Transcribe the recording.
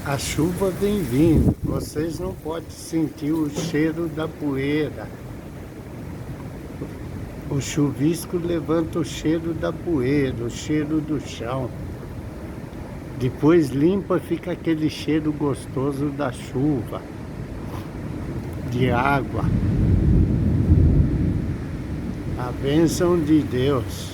A chuva vem vindo, vocês não podem sentir o cheiro da poeira. O chuvisco levanta o cheiro da poeira, o cheiro do chão. Depois limpa, fica aquele cheiro gostoso da chuva, de água. A bênção de Deus.